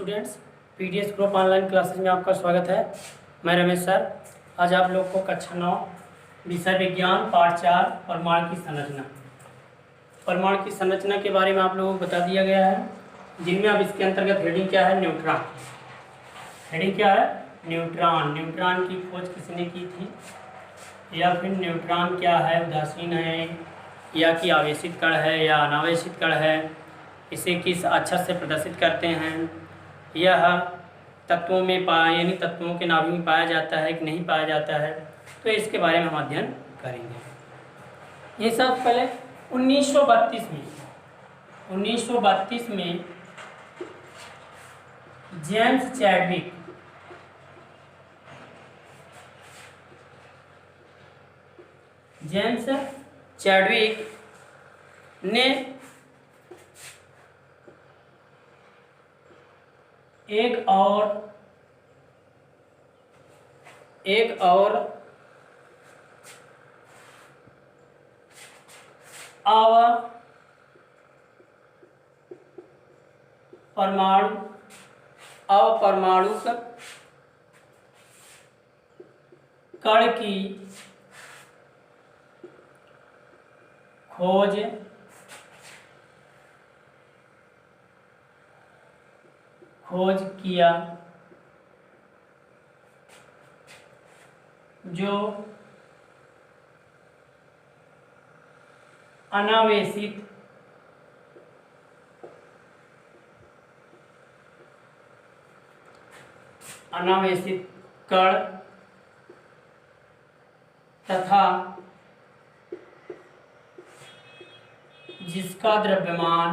Students, PDS group online classes में आपका स्वागत है। मैं रमेश सर। आज आप लोग को कक्षा 9 विषय विज्ञान पाठ 4 परमाणु की संरचना के बारे में आप लोगों को बता दिया गया है, जिनमें अब इसके अंतर्गत हेडिंग क्या है? न्यूट्रॉन। हेडिंग क्या है? न्यूट्रॉन। न्यूट्रॉन की खोज किसने की थी, या फिर न्यूट्रॉन क्या है, उदासीन है या कि आवेशित कण है या अनावेशित कण है, इसे किस अक्षर से प्रदर्शित करते हैं, यह तत्वों में यानी तत्वों के नाभि में पाया जाता है कि नहीं पाया जाता है, तो इसके बारे में हम अध्ययन करेंगे। ये सब पहले 1932 में जेम्स चैडविक ने एक और अपरमाणुक कण की खोज किया, जो अनावेशित कण तथा जिसका द्रव्यमान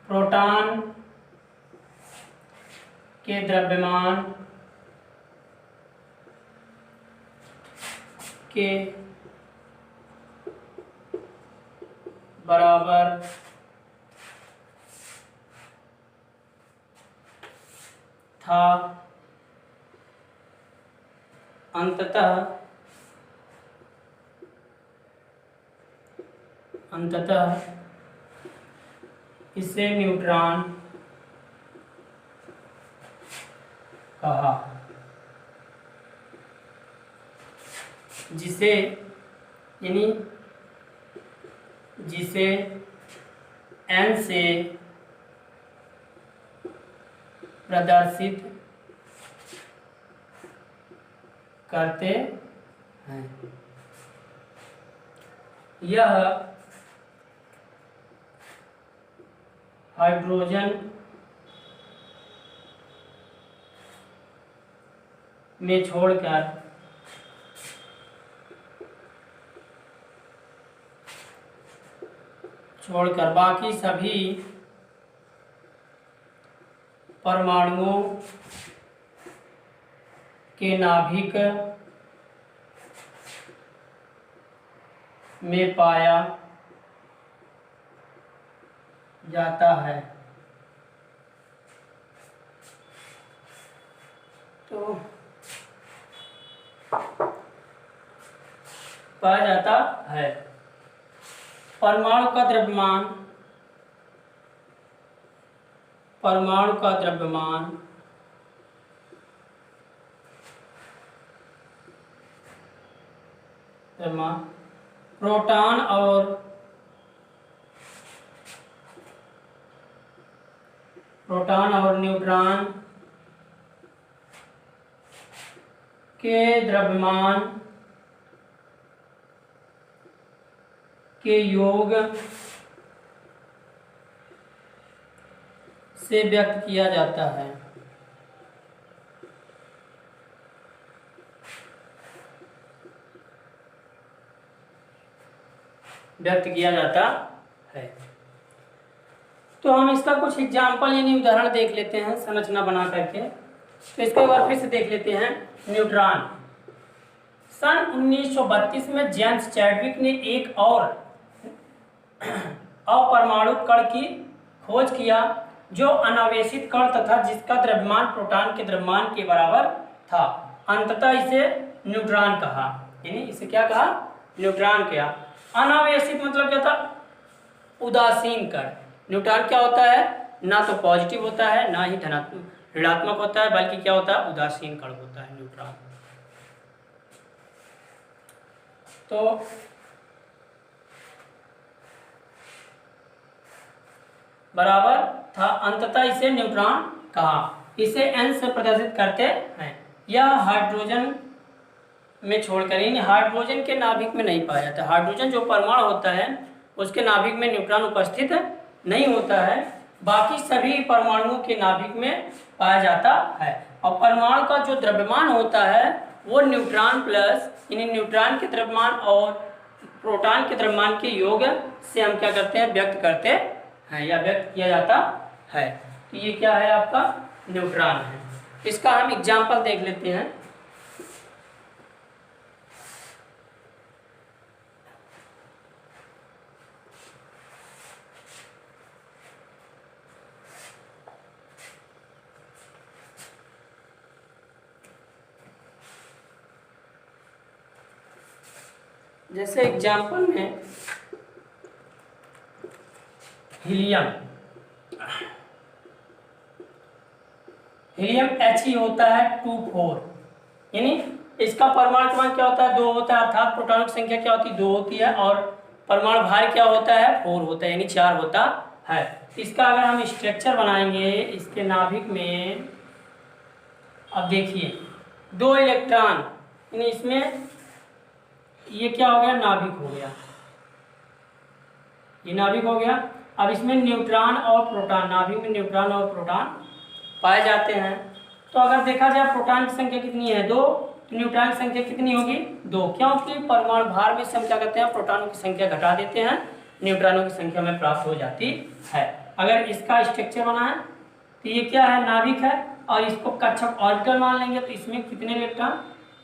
प्रोटॉन के द्रव्यमान के बराबर था। अंततः इसे न्यूट्रॉन कहा, जिसे n से प्रदर्शित करते हैं। यह हाइड्रोजन में छोड़कर बाकी सभी परमाणुओं के नाभिक में पाया जाता है। तो पाया जाता है परमाणु का द्रव्यमान प्रोटॉन और न्यूट्रॉन के द्रव्यमान के योग से व्यक्त किया जाता है। तो हम इसका कुछ एग्जाम्पल यानी उदाहरण देख लेते हैं संरचना बना करके। तो इसके बाद फिर से देख लेते हैं न्यूट्रॉन। सन 1932 में जेम्स चैडविक ने एक और अपरमाणु कण की खोज किया, जो अनावेशित कण तथा जिसका द्रव्यमान प्रोटॉन के द्रव्यमान के बराबर था। अंततः इसे न्यूट्रॉन कहा, यानी इसे क्या कहा? न्यूट्रॉन किया। अनावेशित मतलब क्या था, उदासीन कण। न्यूट्रॉन क्या होता है, ना तो पॉजिटिव होता है ना ही धनात्मक ऋणात्मक होता है, बल्कि क्या होता है, उदासीन कण होता है न्यूट्रॉन। तो बराबर था, अंततः इसे न्यूट्रॉन कहा। इसे n से प्रदर्शित करते हैं। यह हाइड्रोजन में छोड़कर, यानी हाइड्रोजन के नाभिक में नहीं पाया जाता। हाइड्रोजन जो परमाणु होता है उसके नाभिक में न्यूट्रॉन उपस्थित नहीं होता है, बाकी सभी परमाणुओं के नाभिक में पाया जाता है। और परमाणु का जो द्रव्यमान होता है वो न्यूट्रॉन प्लस, यानी न्यूट्रॉन के द्रव्यमान और प्रोटॉन के द्रव्यमान के योग से हम क्या करते हैं, व्यक्त करते हैं या व्यक्त किया जाता है। तो ये क्या है, आपका न्यूट्रॉन है। इसका हम एग्जाम्पल देख लेते हैं। जैसे एग्जाम्पल में हीलियम, हीलियम He होता है 2,4, यानी इसका परमाणु क्रमांक क्या होता है, 2 होता है, अर्थात प्रोटॉनों की संख्या क्या होती है, 2 होती है, और परमाणु भार क्या होता है, 4 होता है, यानी 4 होता है। इसका अगर हम स्ट्रक्चर बनाएंगे इसके नाभिक में, अब देखिए 2 इलेक्ट्रॉन, यानी इसमें ये क्या हो गया, नाभिक हो गया, ये नाभिक हो गया। अब इसमें न्यूट्रॉन और प्रोटॉन, नाभिक में न्यूट्रॉन और प्रोटॉन पाए जाते हैं। तो अगर देखा जाए प्रोटॉन की संख्या कितनी है, 2, तो न्यूट्रॉन की संख्या कितनी होगी, 2, क्योंकि परमाणु भार में से हम क्या करते हैं, प्रोटॉनों की संख्या घटा देते हैं, न्यूट्रॉनों की संख्या में प्राप्त हो जाती है। अगर इसका स्ट्रक्चर बना है तो ये क्या है, नाभिक है, और इसको कक्षक ऑर्बिटल मान लेंगे, तो इसमें कितने इलेक्ट्रॉन,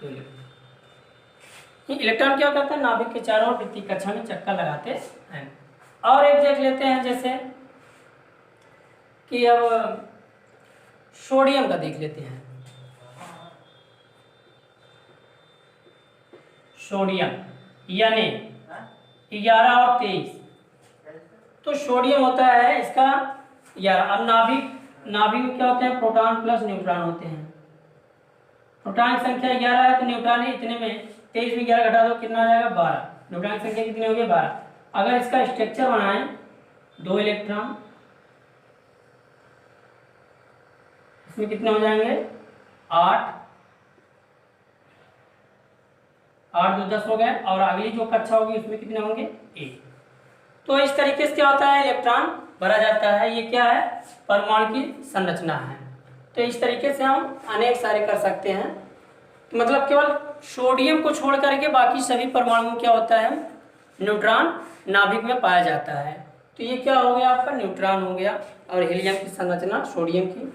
2 इलेक्ट्रॉन। इलेक्ट्रॉन क्या करते हैं, नाभिक के चारों ओर वृत्तीय कक्षा में चक्कर लगाते हैं। और एक देख लेते हैं, जैसे कि अब सोडियम का देख लेते हैं। सोडियम यानी 11 और 23, तो सोडियम होता है इसका 11। अब नाभिक में क्या होते हैं, प्रोटॉन प्लस न्यूट्रॉन होते हैं। प्रोटॉन की संख्या 11 है, तो न्यूट्रॉन है इतने में, 23 में 11 घटा दो, कितना आ जाएगा, 12। न्यूट्रॉन की संख्या कितनी होगी, 12। अगर इसका स्ट्रक्चर बनाएं, 2 इलेक्ट्रॉन, इसमें कितने हो जाएंगे, 8, 8 2 10 हो गए, और अगली जो कक्षा होगी उसमें कितने होंगे, 1। तो इस तरीके से क्या होता है, इलेक्ट्रॉन भरा जाता है। ये क्या है, परमाणु की संरचना है। तो इस तरीके से हम अनेक सारे कर सकते हैं। तो मतलब केवल सोडियम को छोड़ करके बाकी सभी परमाणु क्या होता है, न्यूट्रॉन नाभिक में पाया जाता है। तो ये क्या हो गया, आपका न्यूट्रॉन हो गया। और हीलियम की संरचना सोडियम की,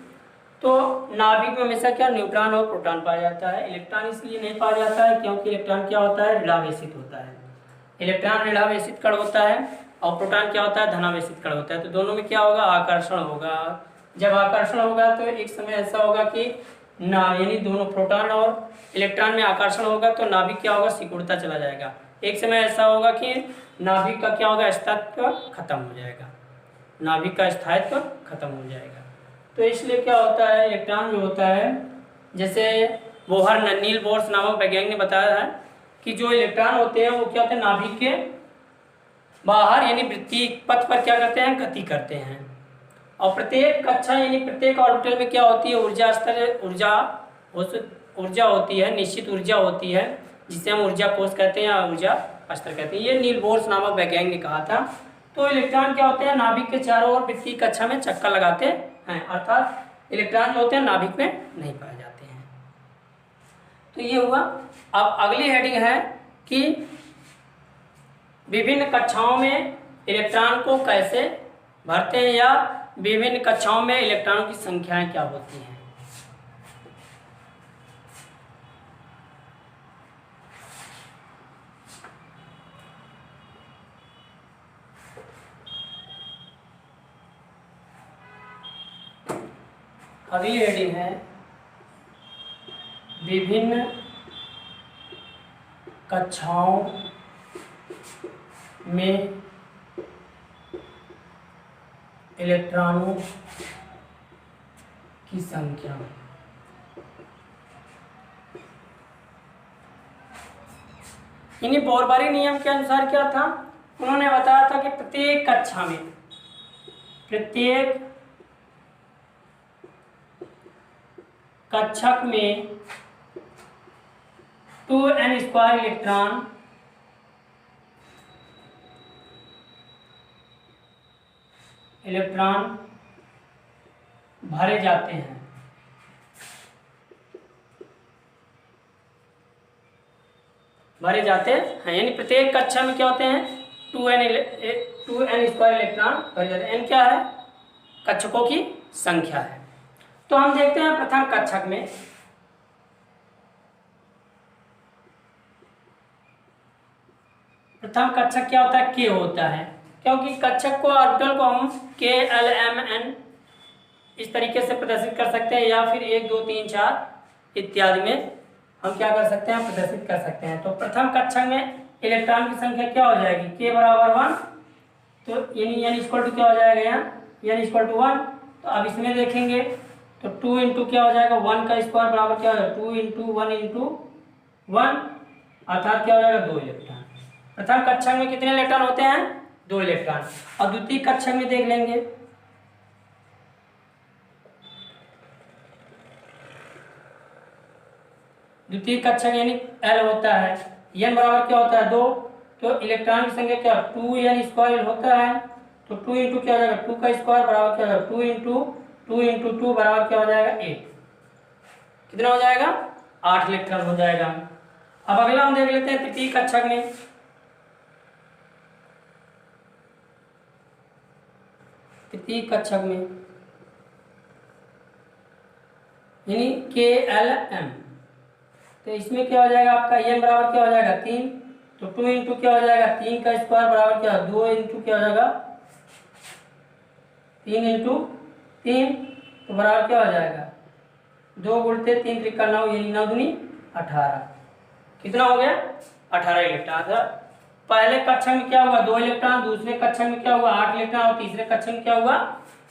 तो नाभिक में हमेशा क्या, न्यूट्रॉन और प्रोटॉन पाया जाता है। इलेक्ट्रॉन इसलिए नहीं पाया जाता है क्योंकि इलेक्ट्रॉन क्या होता है, ऋणावेशित होता है। इलेक्ट्रॉन ऋणावेशित कण होता है और प्रोटॉन क्या होता है, धनावेशित कण होता है। तो दोनों में क्या होगा, आकर्षण होगा। जब आकर्षण होगा तो एक समय ऐसा होगा कि यानी दोनों प्रोटॉन और इलेक्ट्रॉन में आकर्षण होगा तो नाभिक क्या होगा, सिकुड़ता चला जाएगा। एक समय ऐसा होगा कि नाभिक का क्या होगा, स्थायित्व खत्म हो जाएगा, नाभिक का स्थायित्व खत्म हो जाएगा। तो इसलिए क्या होता है, इलेक्ट्रॉन जो होता है, जैसे बोहर नील बोर्स नामक वैज्ञानिक ने बताया है कि जो इलेक्ट्रॉन होते हैं वो क्या होते हैं, नाभिक के बाहर यानी वृत्तीय पथ पर क्या करते हैं, गति करते हैं। और प्रत्येक कक्षा यानी प्रत्येक ऑर्बिटल में क्या होती है, ऊर्जा स्तर, ऊर्जा होती है, निश्चित ऊर्जा होती है, जिसे हम ऊर्जा कोष कहते हैं या ऊर्जा स्तर कहते हैं। ये नील बोर्स नामक वैज्ञानिक ने कहा था। तो इलेक्ट्रॉन क्या होते हैं, नाभिक के चारों ओर वृत्तीय कक्षा में चक्कर लगाते हैं, अर्थात इलेक्ट्रॉन जो होते हैं नाभिक में नहीं पाए जाते हैं। तो ये हुआ। अब अगली हेडिंग है कि विभिन्न कक्षाओं में इलेक्ट्रॉन को कैसे भरते हैं, या विभिन्न कक्षाओं में इलेक्ट्रॉनों की संख्याएं क्या होती हैं। अगली हेडिंग है विभिन्न कक्षाओं में इलेक्ट्रॉनों की संख्या। इन्हीं बोरबारी नियम के अनुसार क्या था, उन्होंने बताया था कि प्रत्येक कक्षा में, प्रत्येक कक्षक में 2n² इलेक्ट्रॉन भरे जाते हैं। भरे जाते हैं, यानी प्रत्येक कक्षा में क्या होते हैं, 2n² इलेक्ट्रॉन भरे जाते हैं। n क्या है, कक्षकों की संख्या है। तो हम देखते हैं प्रथम कक्षक में प्रथम कक्षक क्या होता है, k होता है, क्योंकि कक्षक को ऑर्बिटल को हम k l m n इस तरीके से प्रदर्शित कर सकते हैं, या फिर 1 2 3 4 इत्यादि में हम क्या कर सकते हैं, प्रदर्शित कर सकते हैं। तो प्रथम कक्षक में इलेक्ट्रॉन की संख्या क्या हो जाएगी, k बराबर 1, तो यानी n इक्वल टू क्या हो जाएगा, यहाँ n इक्वल टू 1। तो अब इसमें देखेंगे तो 2 इंटू क्या हो जाएगा, 1 का स्क्वायर बराबर क्या हो जाएगा, 2 इंटू 1 इंटू 1, अर्थात क्या हो जाएगा, 2 इलेक्ट्रॉन। प्रथम कक्षक में कितने इलेक्ट्रॉन होते हैं, 2 इलेक्ट्रॉन। और द्वितीय कक्षक में देख लेंगे, द्वितीय कक्षक यानी L होता है, n बराबर क्या होता है, 2, तो इलेक्ट्रॉन की संख्या क्या, 2n² होता है, तो 2 इंटू क्या हो जाएगा, 2 का स्क्वायर बराबर क्या हो जाएगा, 2 इंटू 2 बराबर क्या हो जाएगा, 8। कितना हो जाएगा, 8 इलेक्ट्रॉन हो जाएगा। अब अगला हम देख लेते हैं तृतीय कक्षक में। तृतीय कक्षक में यानी KLM, तो इसमें क्या हो जाएगा आपका, n बराबर क्या हो जाएगा, 3, तो 2 इंटू क्या हो जाएगा, 3 का स्क्वायर बराबर क्या, 2 इंटू क्या हो जाएगा, 3 इंटू 3, तो बराबर क्या हो जाएगा, 2 गुणते 3 त्रिका 9, यानी 9 दूनी 18। कितना हो गया, 18 इलेक्ट्रॉन था। पहले कक्षक में क्या हुआ, 2 इलेक्ट्रॉन, दूसरे कक्षक में क्या हुआ, 8 इलेक्ट्रॉन, और तीसरे कक्षक में क्या हुआ,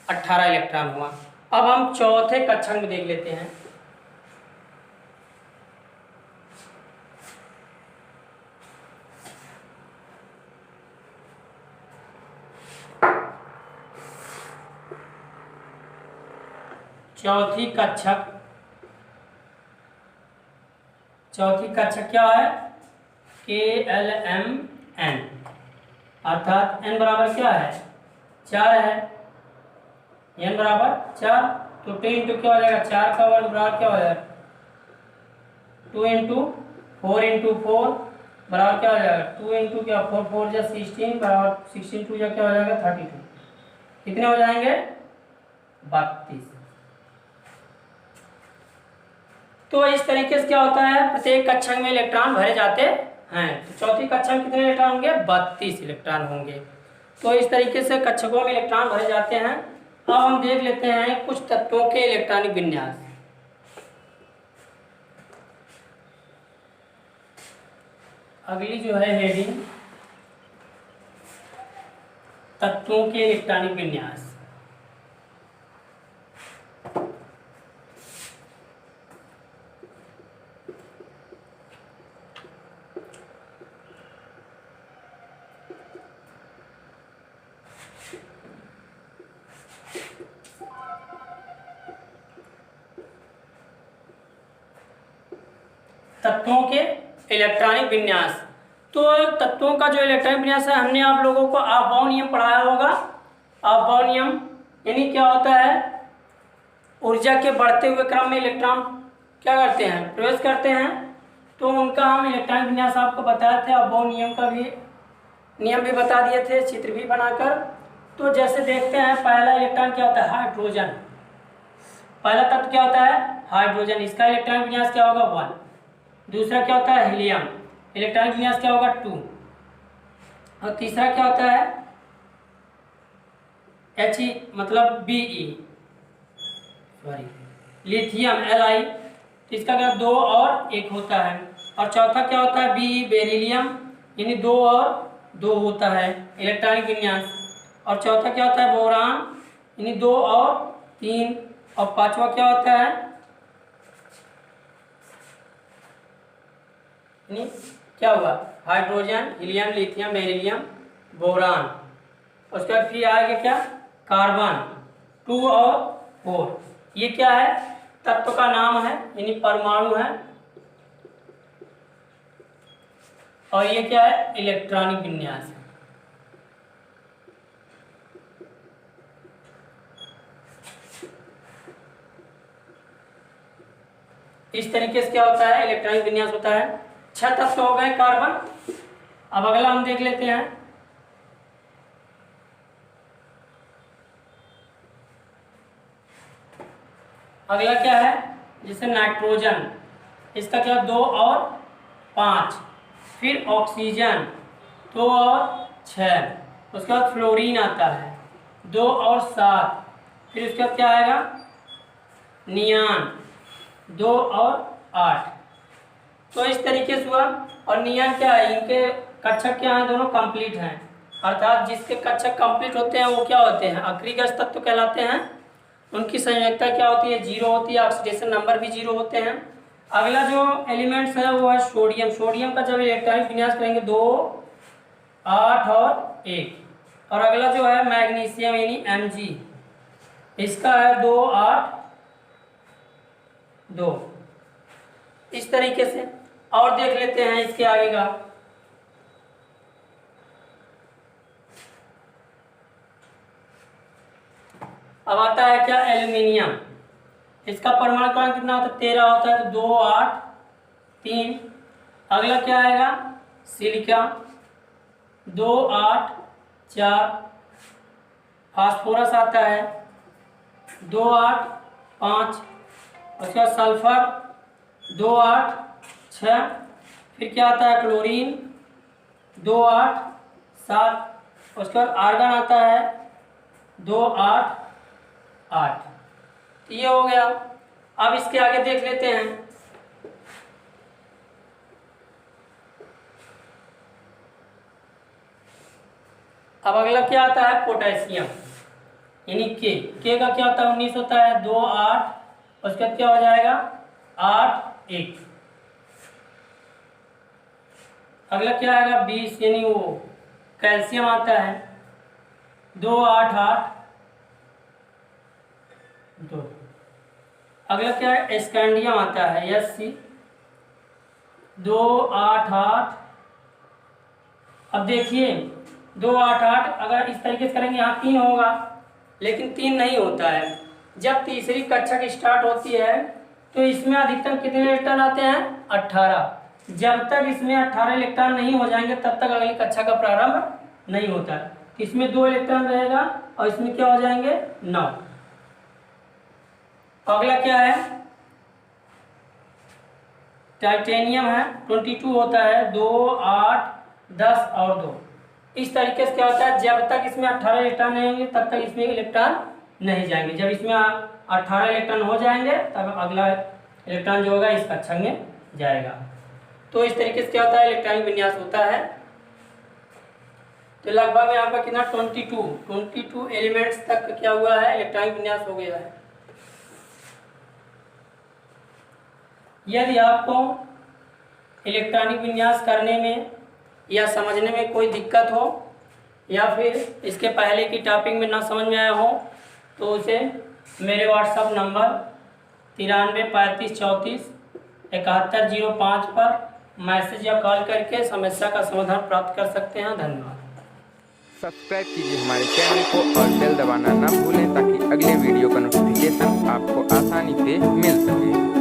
18 इलेक्ट्रॉन हुआ। अब हम चौथे कक्षक में देख लेते हैं। चौथी कक्षक क्या है, KLMN, अर्थात n बराबर क्या है, 4 है, n बराबर 4, तो 2 इंटू क्या हो जाएगा, 4 का वर्ग बराबर क्या हो जाएगा, 2 इंटू 4 इंटू 4 बराबर क्या हो जाएगा, 2 इंटू क्या, 4 4 या 16 बराबर 16 2 या क्या हो जाएगा, 32। कितने हो जाएंगे, 32। तो इस तरीके से क्या होता है, प्रत्येक कक्षक में इलेक्ट्रॉन भरे जाते हैं। तो चौथी कक्षा में कितने इलेक्ट्रॉन होंगे, 32 इलेक्ट्रॉन होंगे। तो इस तरीके से कक्षकों में इलेक्ट्रॉन भरे जाते हैं। अब हम देख लेते हैं कुछ तत्वों के इलेक्ट्रॉनिक विन्यास। अगली जो है हेडिंग, तत्वों के इलेक्ट्रॉनिक विन्यास। तत्वों के इलेक्ट्रॉनिक विन्यास। तो तत्वों का जो इलेक्ट्रॉनिक विन्यास है, हमने आप लोगों को अफबाउ नियम पढ़ाया होगा। अफबाउ नियम यानी क्या होता है, ऊर्जा के बढ़ते हुए क्रम में इलेक्ट्रॉन क्या करते हैं, प्रवेश करते हैं। तो उनका हम इलेक्ट्रॉनिक विन्यास आपको बताए थे, अफबाउ नियम का भी नियम भी बता दिए थे, चित्र भी बनाकर। तो जैसे देखते हैं, पहला इलेक्ट्रॉन क्या होता है, हाइड्रोजन। पहला तत्व क्या होता है, हाइड्रोजन, इसका इलेक्ट्रॉनिक विन्यास क्या होगा, 1। दूसरा क्या होता है, हीलियम, इलेक्ट्रॉनिक विन्यास क्या होगा, 2। और तीसरा क्या होता है, He मतलब Be, सॉरी लिथियम Li, तो इसका क्या 2 और 1 होता है। और चौथा क्या होता है, Be, बेरिलियम, यानी 2 और 2 होता है इलेक्ट्रॉनिक विन्यास। और चौथा क्या होता है? बोरान, यानी 2 और 3। और पांचवा क्या होता है? यानी क्या हुआ? Hydrogen, helium, lithium, beryllium, boron. उसके बाद फिर आगे क्या? कार्बन, 2 और 4। ये क्या है? तत्व का नाम है, यानी परमाणु है। और ये क्या है? इलेक्ट्रॉनिक विन्यास है। इस तरीके से क्या होता है? इलेक्ट्रॉनिक विन्यास होता है। 6 तत्व हो गए कार्बन। अब अगला हम देख लेते हैं। अगला क्या है? जैसे नाइट्रोजन, इसका क्या? 2 और 5। फिर ऑक्सीजन 2 और 6। उसके बाद फ्लोरीन आता है 2 और 7। फिर उसके बाद क्या आएगा? नियान 2 और 8। तो इस तरीके से हुआ। और नियान क्या है? इनके कक्षक क्या है? दोनों कंप्लीट हैं। अर्थात जिसके कक्षक कंप्लीट होते हैं वो क्या होते हैं? अक्रियगत तत्व कहलाते हैं। उनकी संयोजकता क्या होती है? 0 होती है। ऑक्सीडेशन नंबर भी 0 होते हैं। अगला जो एलिमेंट्स है वो है सोडियम। सोडियम का जब इलेक्ट्रॉनिक विन्यास करेंगे 2, 8 और 1। और अगला जो है मैग्नीशियम यानी Mg, इसका है 2, 8, 2। इस तरीके से और देख लेते हैं इसके आगे का। अब आता है क्या? एल्यूमिनियम। इसका परमाणु क्रमांक कितना होता है? 13 होता है। तो 2, 8, 3। अगला क्या आएगा? सिलिका 2, 8, 4। फास्फोरस आता है 2, 8, 5। उसके बाद सल्फर 2, 8, 6। फिर क्या आता है? क्लोरीन 2, 8, 7। उसके बाद आर्गन आता है 2, 8, 8। ये हो गया। अब इसके आगे देख लेते हैं। अब अगला क्या आता है? पोटेशियम यानी के का क्या होता है? 19 होता है। 2, 8। उसके बाद क्या हो जाएगा? 8, 1। अगला क्या आएगा? 20 यानी वो कैल्शियम आता है 2, 8, 8, 2। अगला क्या है? स्कैंडियम आता है Sc 2, 8, 8। अब देखिए 2, 8, 8 अगर इस तरीके से करेंगे यहाँ 3 होगा, लेकिन 3 नहीं होता है। जब तीसरी कक्षा स्टार्ट होती है तो इसमें अधिकतम कितने इलेक्ट्रॉन आते हैं? 18। जब तक इसमें 18 इलेक्ट्रॉन नहीं हो जाएंगे तब तक अगली कक्षा का प्रारंभ नहीं होता है। इसमें 2 इलेक्ट्रॉन रहेगा और इसमें क्या हो जाएंगे? 9। अगला क्या है? टाइटेनियम है 22 होता है 2, 8, 10 और 2। इस तरीके से क्या होता है? जब तक इसमें 18 इलेक्ट्रॉन नहीं होंगे तब तक इसमें इलेक्ट्रॉन नहीं जाएंगे। जब इसमें 18 इलेक्ट्रॉन हो जाएंगे तब अगला इलेक्ट्रॉन जो होगा इस कक्षा में जाएगा। तो इस तरीके से क्या होता है? इलेक्ट्रॉनिक विन्यास होता है। तो लगभग यहाँ पर कितना? 22 एलिमेंट्स तक क्या हुआ है? इलेक्ट्रॉनिक विन्यास हो गया है। यदि आपको इलेक्ट्रॉनिक विन्यास करने में या समझने में कोई दिक्कत हो या फिर इसके पहले की टॉपिक में ना समझ में आया हो तो उसे मेरे व्हाट्सएप नंबर 93 35 34 7105 पर मैसेज या कॉल करके समस्या का समाधान प्राप्त कर सकते हैं। धन्यवाद। सब्सक्राइब कीजिए हमारे चैनल को और बेल दबाना ना भूलें ताकि अगले वीडियो का नोटिफिकेशन आपको आसानी से मिल सके।